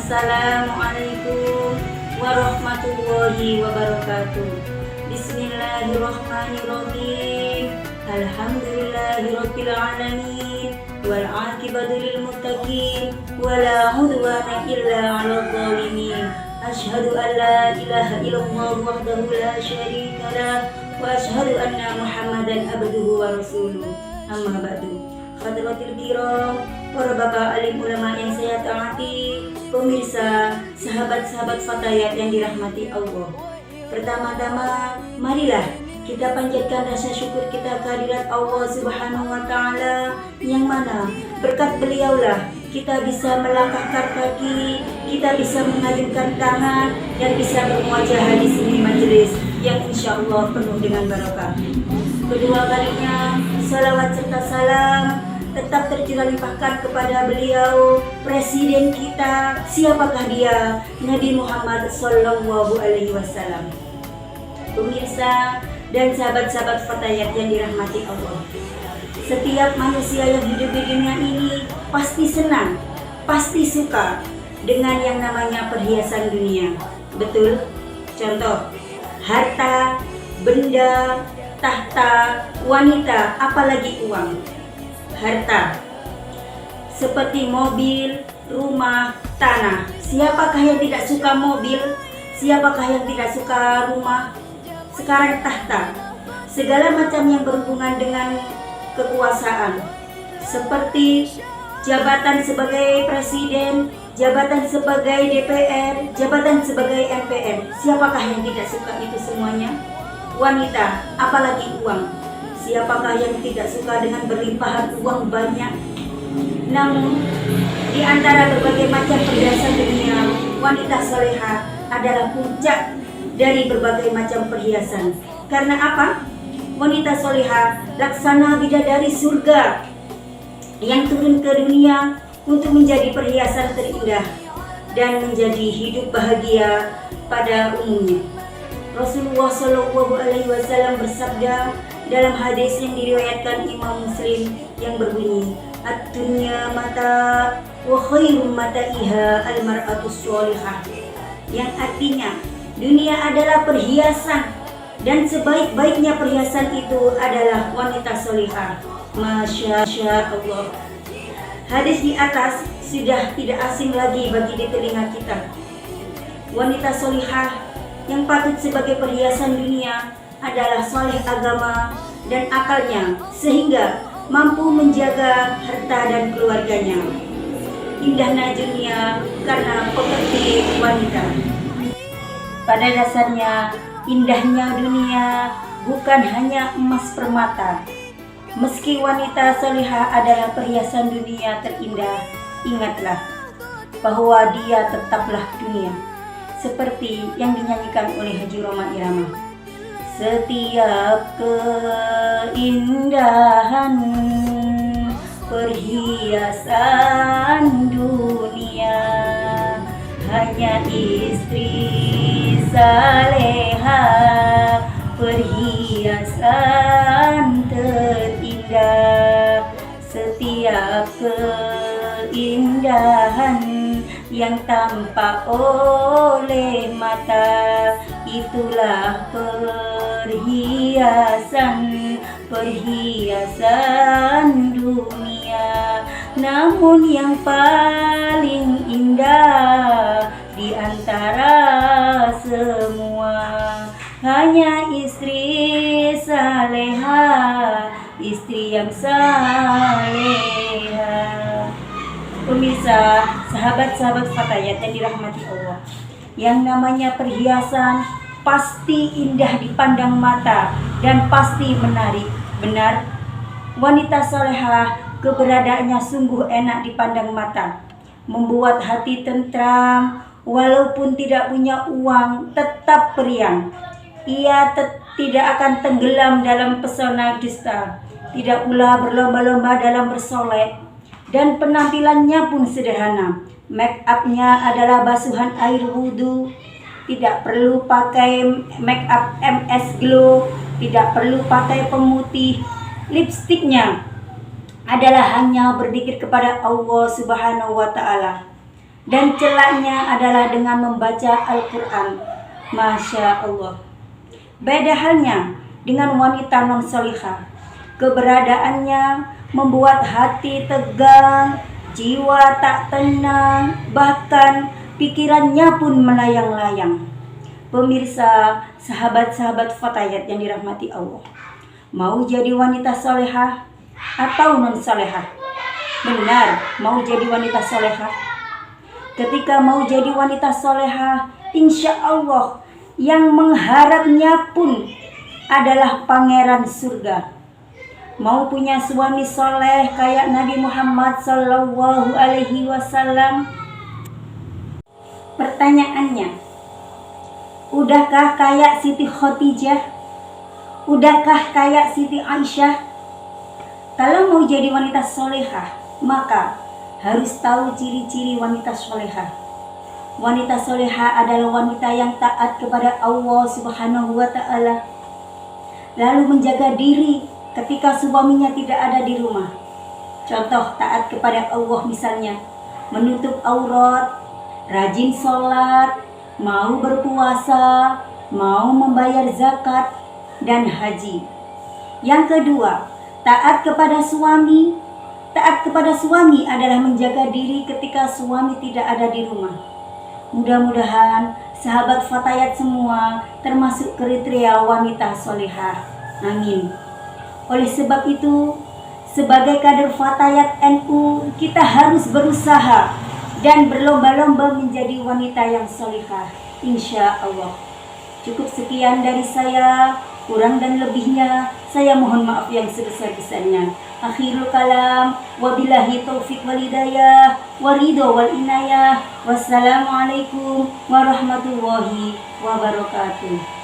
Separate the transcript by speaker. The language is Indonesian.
Speaker 1: Assalamualaikum warahmatullahi wabarakatuh. Bismillahirrahmanirrahim. Alhamdulillahirabbil alamin wal aqibatu lil muttaqin wala udwana illa 'alal zalimin. Asyhadu an la ilaha illallah wahdahu la syarika lah wa asyhadu anna Muhammadan abduhu wa rasuluh. Amma ba'du. Hadratil kiram, para bapak alim ulama yang saya taati, pemirsa, sahabat-sahabat Fatayat yang dirahmati Allah. Pertama-tama, marilah kita panjatkan rasa syukur kita kehadirat Allah Subhanahu wa Ta'ala, yang mana berkat beliaulah kita bisa melangkahkan kaki, kita bisa mengayunkan tangan, dan bisa bermuajah di sini majelis yang insya Allah penuh dengan barokah. Kedua kalinya, salawat serta salam tetap terlimpahkan kepada beliau, presiden kita. Siapakah dia? Nabi Muhammad Sallallahu Alaihi Wasallam. Pemirsa dan sahabat-sahabat Fatayat yang dirahmati Allah, setiap manusia yang hidup di dunia ini pasti senang, pasti suka dengan yang namanya perhiasan dunia. Betul? Contoh, harta, benda, tahta, wanita, apalagi uang. Harta seperti mobil, rumah, tanah. Siapakah yang tidak suka mobil? Siapakah yang tidak suka rumah? Sekarang tahta, segala macam yang berhubungan dengan kekuasaan, seperti jabatan sebagai presiden, jabatan sebagai DPR, jabatan sebagai MPR. Siapakah yang tidak suka itu semuanya? Wanita, apalagi uang. Siapakah yang tidak suka dengan berlimpahan uang banyak? Namun, di antara berbagai macam perhiasan dunia, wanita solehah adalah puncak dari berbagai macam perhiasan. Karena apa? Wanita solehah laksana bidadari surga yang turun ke dunia untuk menjadi perhiasan terindah dan menjadi hidup bahagia pada umumnya. Rasulullah Shallallahu Alaihi Wasallam bersabda dalam hadis yang diriwayatkan Imam Muslim yang berbunyi, "Ad-dunya mata wa khairum mataiha al-mar'atus sholihah," yang artinya dunia adalah perhiasan dan sebaik-baiknya perhiasan itu adalah wanita solihah. Masya Allah. Hadis di atas sudah tidak asing lagi bagi di telinga kita. Wanita solihah yang patut sebagai perhiasan dunia adalah soleh agama dan akalnya, sehingga mampu menjaga harta dan keluarganya. Indahnya dunia karena pekerti wanita. Pada dasarnya, indahnya dunia bukan hanya emas permata. Meski wanita solihah adalah perhiasan dunia terindah, ingatlah bahwa dia tetaplah dunia. Seperti yang dinyanyikan oleh Haji Roma Irama. Setiap keindahan perhiasan dunia, hanya istri salehah perhiasan terindah. Setiap keindahan yang tampak oleh mata, itulah perhiasan dunia. Namun yang paling indah di antara semua hanya istri salehah, istri yang salehah. Pemirsa, sahabat-sahabat Fatayat yang dirahmati Allah, yang namanya perhiasan pasti indah dipandang mata dan pasti menarik. Benar, wanita salehah keberadaannya sungguh enak dipandang mata, membuat hati tentram. Walaupun tidak punya uang, tetap periang. Ia tidak akan tenggelam dalam pesona dusta, tidak pula berlomba-lomba dalam bersolek. Dan penampilannya pun sederhana. Make upnya adalah basuhan air wudhu, tidak perlu pakai make up MS Glow, tidak perlu pakai pemutih. Lipstiknya adalah hanya berzikir kepada Allah Subhanahu wa Ta'ala. dan celaknya adalah dengan membaca Al-Quran. Masya Allah. Beda halnya dengan wanita non-solihah. Keberadaannya membuat hati tegang, jiwa tak tenang, bahkan pikirannya pun melayang-layang. Pemirsa, sahabat-sahabat fatayat yang dirahmati Allah, mau jadi wanita solehah atau non-solehah? Benar, mau jadi wanita solehah. Ketika mau jadi wanita solehah, insya Allah yang mengharapnya pun adalah pangeran surga. Mau punya suami soleh kayak Nabi Muhammad Sallallahu Alaihi Wasallam? Pertanyaannya, udahkah kayak Siti Khadijah? Udahkah kayak Siti Aisyah? Kalau mau jadi wanita solehah, maka harus tahu ciri-ciri wanita solehah. Wanita solehah adalah wanita yang taat kepada Allah Subhanahu wa Ta'ala, lalu menjaga diri ketika suaminya tidak ada di rumah. Contoh taat kepada Allah misalnya, menutup aurat, rajin sholat, mau berpuasa, mau membayar zakat dan haji. Yang kedua, taat kepada suami. Taat kepada suami adalah menjaga diri ketika suami tidak ada di rumah. Mudah-mudahan sahabat fatayat semua termasuk kriteria wanita solehah. Amin. Oleh sebab itu, sebagai kader fatayat NU, kita harus berusaha dan berlomba-lomba menjadi wanita yang solehah, insya Allah. Cukup sekian dari saya, kurang dan lebihnya saya mohon maaf yang sebesar-besarnya. Akhirul kalam, wabillahi taufiq wal hidayah, waridho wal inayah. Wassalamualaikum warahmatullahi wabarakatuh.